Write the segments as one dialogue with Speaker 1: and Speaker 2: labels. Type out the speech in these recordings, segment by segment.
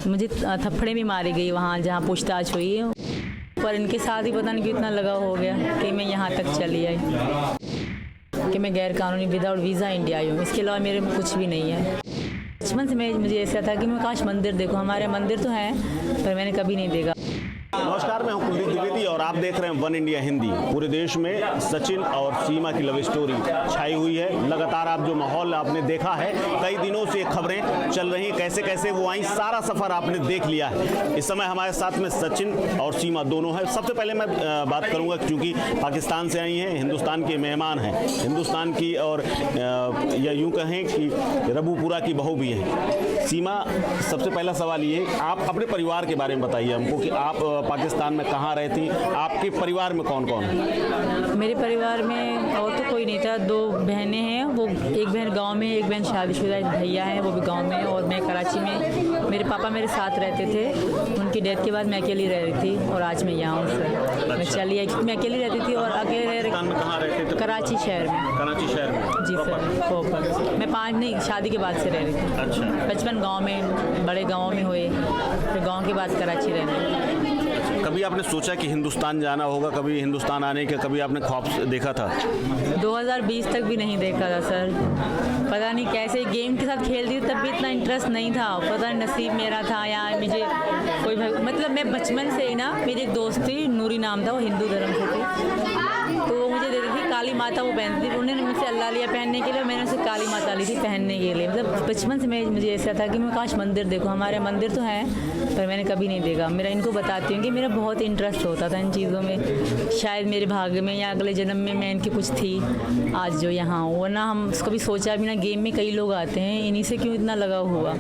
Speaker 1: मुझे थप्पड़े भी मारी गई वहाँ जहाँ पूछताछ हुई है, पर इनके साथ ही पता नहीं कितना लगाव हो गया कि मैं यहाँ तक चली आई, कि मैं गैर कानूनी विदाउट वीज़ा इंडिया आई हूँ। इसके अलावा मेरे में कुछ भी नहीं है। बचपन से मुझे ऐसा था कि मैं काश मंदिर देखूँ। हमारे मंदिर तो हैं पर मैंने कभी नहीं देखा।
Speaker 2: नमस्कार, मैं हूं कुलदीप द्विवेदी और आप देख रहे हैं वन इंडिया हिंदी। पूरे देश में सचिन और सीमा की लव स्टोरी छाई हुई है। लगातार आप जो माहौल आपने देखा है, कई दिनों से खबरें चल रही हैं, कैसे कैसे वो आई, सारा सफ़र आपने देख लिया है। इस समय हमारे साथ में सचिन और सीमा दोनों हैं। सबसे पहले मैं बात करूँगा क्योंकि पाकिस्तान से आई हैं, हिंदुस्तान के मेहमान हैं, हिंदुस्तान की और या यूँ कहें कि रबूपुरा की बहू भी हैं। सीमा, सबसे पहला सवाल ये, आप अपने परिवार के बारे में बताइए हमको कि आप पाकिस्तान में कहाँ रहती, आपके परिवार में कौन कौन है?
Speaker 1: मेरे परिवार में और तो कोई नहीं था। 2 बहनें हैं, वो एक बहन गांव में, एक बहन शादीशुदा, एक भैया है वो भी गांव में, और मैं कराची में। मेरे पापा मेरे साथ रहते थे, उनकी डेथ के बाद मैं अकेली रह रही थी और आज मैं यहाँ हूँ सर। मैं चली आई क्योंकि मैं अकेली रहती थी और अकेले
Speaker 2: कहाँ रहते थे?
Speaker 1: कराची शहर में।
Speaker 2: कराची शहर में?
Speaker 1: जी सर, प्रॉपर। मैं 5 नहीं, शादी के बाद से रह रही थी।
Speaker 2: अच्छा।
Speaker 1: बचपन गाँव में, बड़े गाँव में हुए, फिर गाँव के बाद कराची रहने।
Speaker 2: कभी आपने सोचा कि हिंदुस्तान जाना होगा? कभी हिंदुस्तान आने का कभी आपने ख्वाब देखा था?
Speaker 1: 2020 तक भी नहीं देखा था सर। पता नहीं कैसे गेम के साथ खेलती थी, तब भी इतना इंटरेस्ट नहीं था। पता नहीं नसीब मेरा था या मुझे कोई मतलब मैं बचपन से ही ना, मेरी एक दोस्त थी, नूरी नाम था, वो हिंदू धर्म से थी, तो वो मुझे देती थी काली माता, वो पहनती थी। उन्होंने मुझसे अल्लाह लिया पहनने के लिए, मैंने उसे काली माता ली थी पहनने के लिए। मतलब बचपन से मुझे ऐसा था कि मैं काश मंदिर देखूँ। हमारे मंदिर तो हैं पर मैंने कभी नहीं देखा। मेरा इनको बताती हूँ कि मेरा बहुत इंटरेस्ट होता था इन चीज़ों में। शायद मेरे भाग्य में या अगले जन्म में मैं इनकी कुछ थी आज जो यहाँ हूँ, वरना हम कभी सोचा भी ना। गेम में कई लोग आते हैं, इन्हीं से क्यों इतना लगाव हुआ।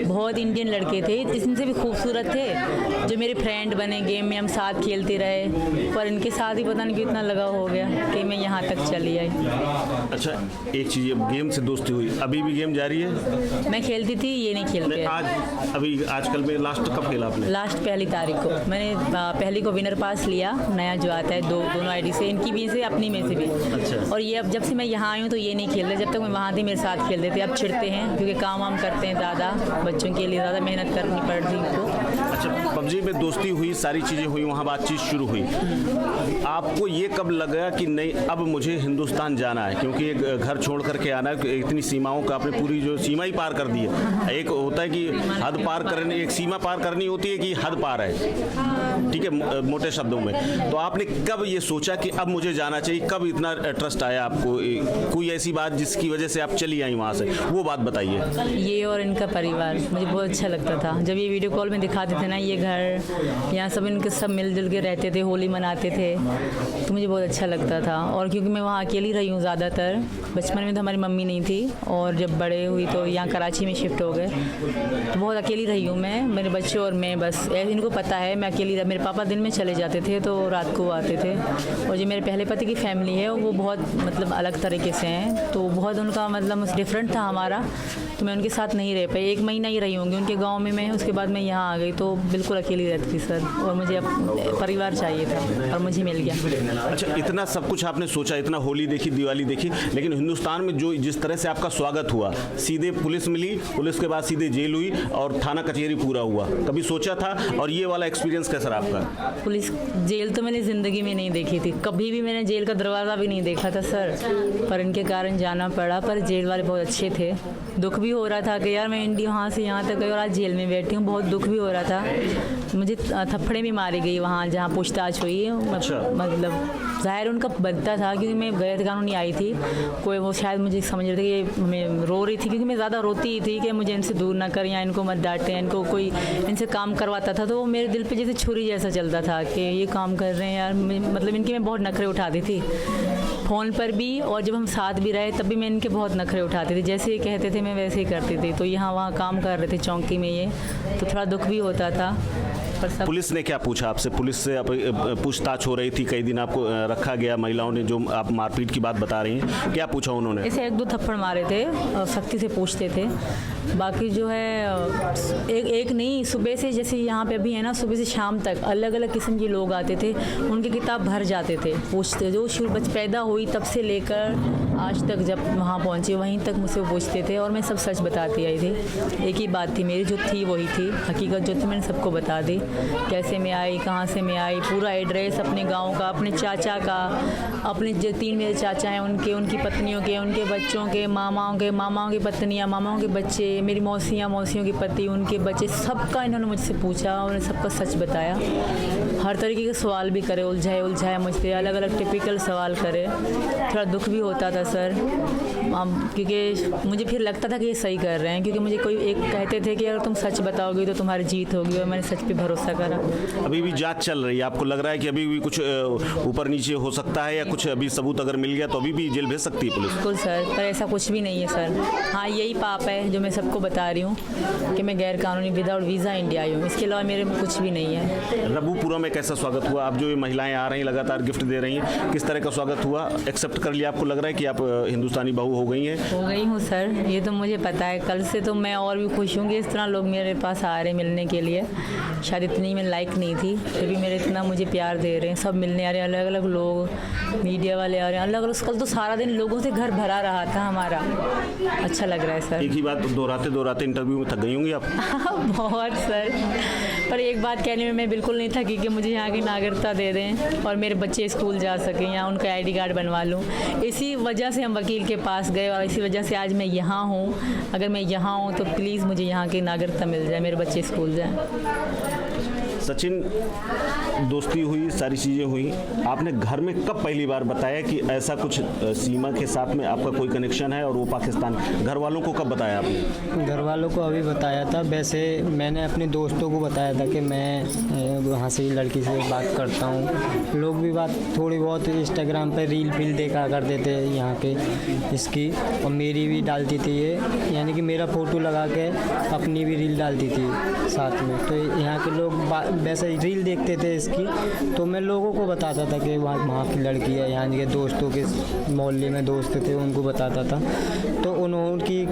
Speaker 1: बहुत इंडियन लड़के थे, इनसे भी खूबसूरत थे, जो मेरे फ्रेंड बने, गेम में हम साथ खेलते रहे, पर इनके साथ ही पता नहीं क्यों इतना लगाव हो गया कि मैं यहाँ तक चली आई।
Speaker 2: अच्छा, एक चीज़, गेम से दोस्ती हुई, अभी भी गेम जारी है?
Speaker 1: मैं खेलती थी, ये नहीं खेलते
Speaker 2: आज अभी आजकल में लास्ट कब खेला आपने?
Speaker 1: लास्ट 1 तारीख को मैंने पहली को विनर पास लिया, नया जो आता है दोनों आईडी से, इनकी भी से अपनी में से भी।
Speaker 2: अच्छा।
Speaker 1: और ये अब जब से मैं यहाँ आई हूँ तो ये नहीं खेल रहे। जब तक मैं वहाँ थी मेरे साथ खेलते थे। अब छिड़ते हैं क्योंकि काम वाम करते हैं ज़्यादा, बच्चों के लिए ज़्यादा मेहनत करनी पड़ती इनको।
Speaker 2: अच्छा, पबजी में दोस्ती हुई, सारी चीज़ें हुई, वहाँ बातचीत शुरू हुई। आपको ये कब लगा कि नहीं अब मुझे हिंदुस्तान जाना है? क्योंकि एक घर छोड़ करके आना है, इतनी सीमाओं का आपने पूरी जो सीमा ही पार कर दी है। एक होता है कि हद पार करने, एक सीमा पार करनी होती है कि हद पार है, ठीक है, मोटे शब्दों में। तो आपने कब ये सोचा कि अब मुझे जाना चाहिए? कब इतना ट्रस्ट आया आपको? कोई ऐसी बात जिसकी वजह से आप चली आई वहाँ से, वो बात बताइए।
Speaker 1: ये और इनका परिवार मुझे बहुत अच्छा लगता था। जब ये वीडियो कॉल में दिखाते थे ना, ये घर, यहाँ सब इनके सब मिलजुल के रहते थे, होली मनाते थे, तो मुझे बहुत अच्छा लगता था। और क्योंकि मैं वहाँ अकेली रही हूँ ज़्यादातर, बचपन में तो हमारी मम्मी नहीं थी, और जब बड़े हुई तो यहाँ कराची में शिफ्ट हो गए, तो बहुत अकेली रही हूँ मैं, मेरे बच्चे और मैं। बस इनको पता है मैं अकेली रही। मेरे पापा दिन में चले जाते थे तो रात को आते थे। और जो मेरे पहले पति की फैमिली है वो बहुत मतलब अलग तरीके से हैं, तो बहुत उनका मतलब डिफरेंट था हमारा, तो मैं उनके साथ नहीं रह पाई। 1 महीना ही रही होंगी उनके गाँव में मैं, उसके बाद मैं यहाँ आ गई, तो बिल्कुल अकेली रहती थी सर। और मुझे अब परिवार चाहिए था और मुझे मिल गया।
Speaker 2: अच्छा, इतना सब कुछ आपने सोचा, इतना होली देखी, दिवाली देखी, लेकिन हिंदुस्तान में जो जिस तरह से आपका स्वागत हुआ, सीधे पुलिस मिली, पुलिस के बाद सीधे जेल हुई और थाना कचहरी पूरा हुआ, कभी सोचा था? और ये वाला एक्सपीरियंस कैसा रहा आपका?
Speaker 1: पुलिस जेल तो मैंने ज़िंदगी में नहीं देखी थी, कभी भी मैंने जेल का दरवाज़ा भी नहीं देखा था सर, पर इनके कारण जाना पड़ा। पर जेल वाले बहुत अच्छे थे। दुख भी हो रहा था कि यार मैं इंडिया वहाँ से यहाँ तक गई और आज जेल में बैठी हूँ, बहुत दुख भी हो रहा था। मुझे थप्पड़े भी मारी गई वहाँ जहाँ पूछताछ हुई है।
Speaker 2: अच्छा।
Speaker 1: मतलब ज़ाहिर उनका बनता था, क्योंकि मैं गैर कानूनी आई थी। कोई वो शायद मुझे समझ रहे थे कि मैं रो रही थी, क्योंकि मैं ज़्यादा रोती ही थी कि मुझे इनसे दूर ना करें या इनको मत डांटें, इनको कोई इनसे काम करवाता था तो वो मेरे दिल पे जैसे छुरी जैसा चलता था कि ये काम कर रहे हैं यार। मतलब इनके मैं बहुत नखरे उठाती थी फ़ोन पर भी, और जब हम साथ भी रहे तब भी मैं इनके बहुत नखरे उठाती थी। जैसे ये कहते थे मैं वैसे ही करती थी। तो यहाँ वहाँ काम कर रहे थे चौकी में, ये तो थोड़ा दुख भी होता था।
Speaker 2: पुलिस ने क्या पूछा आपसे? पुलिस से पूछताछ हो रही थी, कई दिन आपको रखा गया, महिलाओं ने जो आप मारपीट की बात बता रही हैं, क्या पूछा उन्होंने?
Speaker 1: ऐसे 1-2 थप्पड़ मारे थे, सख्ती से पूछते थे। बाकी जो है एक नहीं सुबह से जैसे यहाँ पे अभी है ना, सुबह से शाम तक अलग अलग किस्म के लोग आते थे, उनकी किताब भर जाते थे, पूछते जो शुरू बच पैदा हुई तब से लेकर आज तक जब वहाँ पहुँचे वहीं तक मुझसे वो पूछते थे और मैं सब सच बताती आई थी। एक ही बात थी मेरी जो थी वही थी, हकीकत जो थी मैंने सबको बता दी, कैसे मैं आई, कहाँ से मैं आई, पूरा एड्रेस अपने गाँव का, अपने चाचा का, अपने जो 3 मेरे चाचा हैं उनके, उनकी पत्नियों के, उनके बच्चों के, मामाओं की पत्नियाँ, मामाओं के बच्चे, मेरी मौसियों के पति, उनके बच्चे, सबका इन्होंने मुझसे पूछा और सबका सच बताया। हर तरीके के सवाल भी करे, उलझाए मुझसे, अलग अलग टिपिकल सवाल करे। थोड़ा दुख भी होता था सर, क्योंकि मुझे फिर लगता था कि ये सही कर रहे हैं, क्योंकि मुझे कोई एक कहते थे कि अगर तुम सच बताओगे तो तुम्हारी जीत होगी, और मैंने सच पे भरोसा करा।
Speaker 2: अभी भी जांच चल रही है, आपको लग रहा है कि अभी भी कुछ ऊपर नीचे हो सकता है, या कुछ अभी सबूत अगर मिल गया तो अभी भी जेल भेज सकती है पुलिस?
Speaker 1: बिल्कुल सर, पर ऐसा कुछ भी नहीं है सर। हाँ, यही पाप है जो मैं सबको बता रही हूँ कि मैं गैर कानूनी विदाउट वीज़ा इंडिया आई हूँ, इसके अलावा मेरे में कुछ भी नहीं है।
Speaker 2: रबूपुरा में कैसा स्वागत हुआ? आप जो ये महिलाएं आ रही हैं लगातार गिफ्ट दे रही हैं, किस तरह का स्वागत हुआ? एक्सेप्ट कर लिया? आपको लग रहा है कि आप हिंदुस्तानी बहू हो गई हैं?
Speaker 1: हो गई हूँ सर, ये तो मुझे पता है। कल से तो मैं और भी खुश हूँ कि इस तरह लोग मेरे पास आ रहे हैं मिलने के लिए। शायद इतनी मैं लाइक नहीं थी, फिर भी मेरे इतना मुझे प्यार दे रहे हैं, सब मिलने आ रहे हैं, अलग अलग लोग, मीडिया वाले आ रहे हैं, अलग अलग। कल तो सारा दिन लोगों से घर भरा रहा था हमारा, अच्छा लग रहा है सर।
Speaker 2: एक ही बात दोहराते इंटरव्यू में थक गई होंगी आप?
Speaker 1: बहुत सर, पर एक बात कहने में मैं बिल्कुल नहीं थकी कि मुझे यहाँ की नागरिकता दे दें और मेरे बच्चे स्कूल जा सकें, या उनका आईडी कार्ड बनवा लूँ। इसी वजह से हम वकील के पास गए और इसी वजह से आज मैं यहाँ हूँ। अगर मैं यहाँ हूँ तो प्लीज़ मुझे यहाँ की नागरिकता मिल जाए, मेरे बच्चे स्कूल जाएँ।
Speaker 2: सचिन, दोस्ती हुई, सारी चीज़ें हुई, आपने घर में कब पहली बार बताया कि ऐसा कुछ सीमा के साथ में आपका कोई कनेक्शन है और वो पाकिस्तान? घर वालों को कब बताया आपने?
Speaker 3: घर वालों को अभी बताया था। वैसे मैंने अपने दोस्तों को बताया था कि मैं वहाँ से लड़की से बात करता हूँ। लोग भी बात थोड़ी बहुत इंस्टाग्राम पे रील देखा करते थे यहाँ के इसकी, और मेरी भी डालती थी ये, यानी कि मेरा फ़ोटो लगा के अपनी भी रील डालती थी साथ में। तो यहाँ के लोग वैसे रील देखते थे इसकी, तो मैं लोगों को बताता था कि वहाँ की लड़की है, यानी कि दोस्तों के मोहल्ले में दोस्त थे उनको बताता था। तो उनकी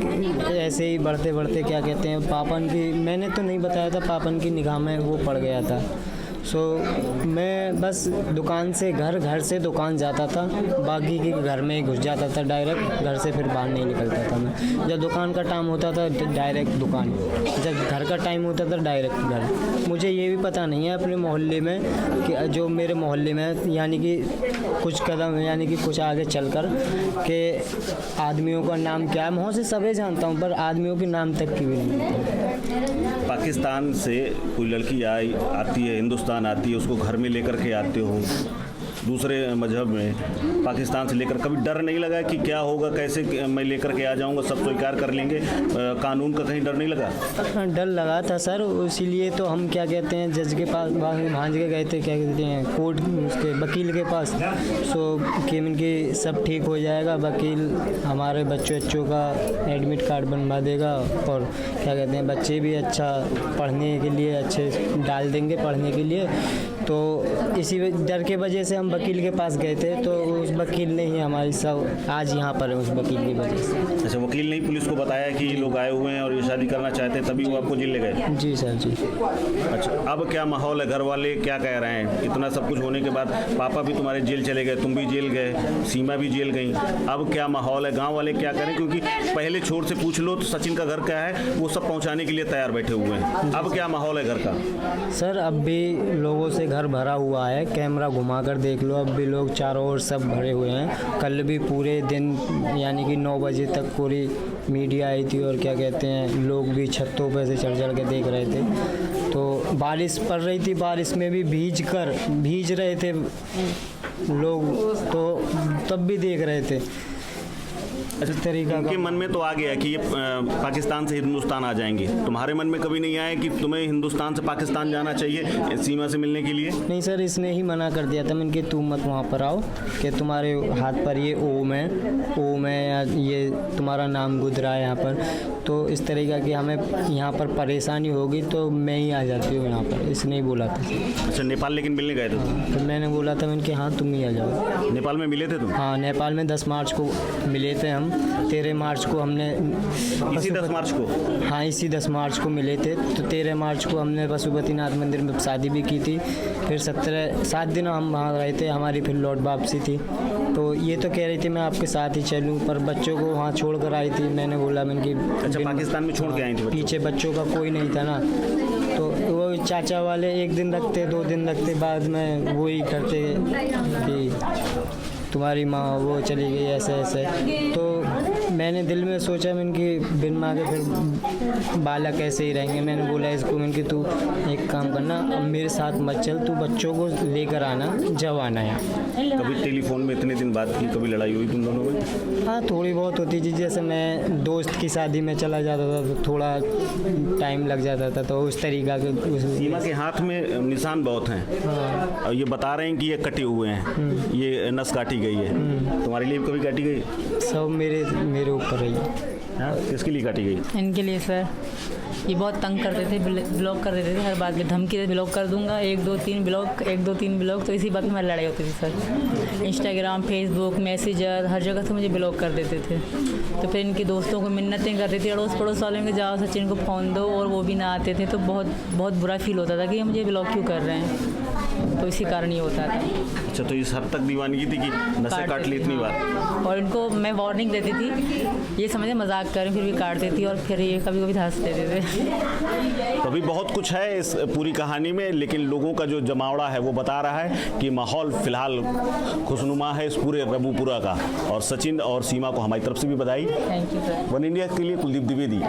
Speaker 3: ऐसे ही बढ़ते बढ़ते क्या कहते हैं, पापन की, मैंने तो नहीं बताया था, पापन की निगाह में वो पड़ गया था। मैं बस दुकान से घर से दुकान जाता था, बाकी के घर में ही घुस जाता था डायरेक्ट, घर से फिर बाहर नहीं निकलता था मैं। जब दुकान का टाइम होता था डायरेक्ट दुकान, जब घर का टाइम होता था डायरेक्ट घर। मुझे ये भी पता नहीं है अपने मोहल्ले में कि जो मेरे मोहल्ले में, यानी कि कुछ कदम, यानी कि कुछ आगे चलकर के आदमियों का नाम क्या है, मैं से सभी जानता हूँ, पर आदमियों के नाम तक की भी नहीं।
Speaker 2: पाकिस्तान से कोई लड़की आती है, हिंदुस्तान आती है, उसको घर में लेकर के आते हो, दूसरे मजहब में, पाकिस्तान से लेकर, कभी डर नहीं लगा कि क्या होगा, कैसे मैं लेकर के आ जाऊंगा, सब स्वीकार कर लेंगे, कानून का कहीं डर नहीं लगा?
Speaker 3: डर लगा था सर, इसीलिए तो हम क्या कहते हैं जज के पास भांज के गए थे, क्या कहते हैं कोर्ट, उसके वकील के पास। कि इनकी सब ठीक हो जाएगा, वकील हमारे बच्चों का एडमिट कार्ड बनवा देगा, और क्या कहते हैं बच्चे भी अच्छा पढ़ने के लिए अच्छे डाल देंगे पढ़ने के लिए। तो इसी डर के वजह से हम वकील के पास गए थे, तो उस वकील ने ही हमारी सब आज यहाँ पर है, उस वकील की वजह से।
Speaker 2: अच्छा, वकील ने पुलिस को बताया कि लोग आए हुए हैं और ये शादी करना चाहते हैं, तभी वो आपको जेल ले गए?
Speaker 3: जी सर जी।
Speaker 2: अच्छा, अब क्या माहौल है? घर वाले क्या कह रहे हैं? इतना सब कुछ होने के बाद पापा भी तुम्हारे जेल चले गए, तुम भी जेल गए, सीमा भी जेल गई, अब क्या माहौल है? गाँव वाले क्या करें? क्योंकि पहले छोर से पूछ लो तो सचिन का घर क्या है, वो सब पहुँचाने के लिए तैयार बैठे हुए हैं। अब क्या माहौल है घर का?
Speaker 3: सर अब भी लोगों से घर भरा हुआ है, कैमरा घुमा कर देख लो, अब भी लोग चारों ओर सब भरे हुए हैं। कल भी पूरे दिन यानी कि 9 बजे तक पूरी मीडिया आई थी, और क्या कहते हैं लोग भी छतों पे से चढ़ के देख रहे थे। तो बारिश पड़ रही थी, बारिश में भी भीज रहे थे लोग, तो तब भी देख रहे थे।
Speaker 2: अच्छा, तरीका उनके मन में तो आ गया कि ये पाकिस्तान से हिंदुस्तान आ जाएंगे, तुम्हारे मन में कभी नहीं आया कि तुम्हें हिंदुस्तान से पाकिस्तान जाना चाहिए सीमा से मिलने के लिए?
Speaker 3: नहीं सर, इसने ही मना कर दिया था, मैंने कि तुम मत वहाँ पर आओ, कि तुम्हारे हाथ पर ये ओम है या ये तुम्हारा नाम गुजरा है यहाँ पर, तो इस तरीका की हमें यहाँ पर परेशानी होगी तो मैं ही आ जाती हूँ यहाँ पर, इसने ही बोला था।
Speaker 2: अच्छा, नेपाल लेकिन मिलने गए थे?
Speaker 3: तो मैंने बोला था मैंने कि हाँ तुम ही आ जाओ।
Speaker 2: नेपाल में मिले थे तुम?
Speaker 3: हाँ, नेपाल में 10 मार्च को मिले थे हम, 13 मार्च को हमने
Speaker 2: इसी 10 मार्च को।
Speaker 3: हाँ, इसी 10 मार्च को मिले थे। तो 13 मार्च को हमने पशुपतिनाथ मंदिर में शादी भी की थी। फिर 7 दिन हम वहाँ रहे थे, हमारी फिर लौट वापसी थी। तो ये तो कह रही थी मैं आपके साथ ही चलूँ, पर बच्चों को वहाँ छोड़ कर आई थी। मैंने बोला मैंने कि
Speaker 2: अच्छा, पाकिस्तान में छोड़ के आई थी बच्चों?
Speaker 3: पीछे बच्चों का कोई नहीं था ना, तो वो चाचा वाले 1 दिन रखते, 2 दिन रखते, बाद में वही करते कि तुम्हारी माँ वो चली गई ऐसे ऐसे। तो मैंने दिल में सोचा मैंने कि बिन माँ के फिर बालक ऐसे ही रहेंगे। मैंने बोला इसको मैंने कि तू एक काम करना, अब मेरे साथ मत चल, तू बच्चों को लेकर आना जब आना है।
Speaker 2: कभी टेलीफोन में इतने दिन बात की, कभी लड़ाई हुई तुम दोनों में?
Speaker 3: हाँ, थोड़ी बहुत होती थी। जैसे मैं दोस्त की शादी में चला जाता था तो थोड़ा टाइम लग जाता था, तो उस तरीका के
Speaker 2: सीमा के हाथ में निशान बहुत हैं।
Speaker 3: हाँ।
Speaker 2: और ये बता रहे हैं कि ये कटे हुए हैं, ये नस काटी गई है। तुम्हारे लिए भी कभी काटी गई?
Speaker 3: सब मेरे ऊपर ही।
Speaker 2: हाँ, किसके लिए काटी गई?
Speaker 1: इनके लिए सर, ये बहुत तंग करते थे, ब्लॉक कर देते थे हर बात में, धमकी से ब्लॉक कर दूंगा, 1 2 3 ब्लॉक। तो इसी बात में हमारी लड़ाई होती थी सर। इंस्टाग्राम, फेसबुक, मैसेंजर, हर जगह से मुझे ब्लॉक कर देते थे। तो फिर इनकी दोस्तों को मिन्नतें करती थी, अड़ोस पड़ोस वालों को जाओ सचिन को फ़ोन दो, और वो भी ना आते थे। तो बहुत बुरा फील होता था कि ये मुझे ब्लॉक क्यों कर रहे हैं। तो इसी कारण ये होता था।
Speaker 2: अच्छा, तो इस हद तक दीवानगी थी कि नसें काट ली इतनी बार?
Speaker 1: और इनको मैं वार्निंग देती थी, ये समझे मजाक करें, फिर भी काट देती, और फिर ये कभी कभी हंस देते थे।
Speaker 2: तो अभी बहुत कुछ है इस पूरी कहानी में, लेकिन लोगों का जो जमावड़ा है वो बता रहा है कि माहौल फिलहाल खुशनुमा है इस पूरे रबूपुरा का। और सचिन और सीमा को हमारी तरफ से भी बधाई।
Speaker 1: Thank you sir.
Speaker 2: One India के लिए कुलदीप द्विवेदी।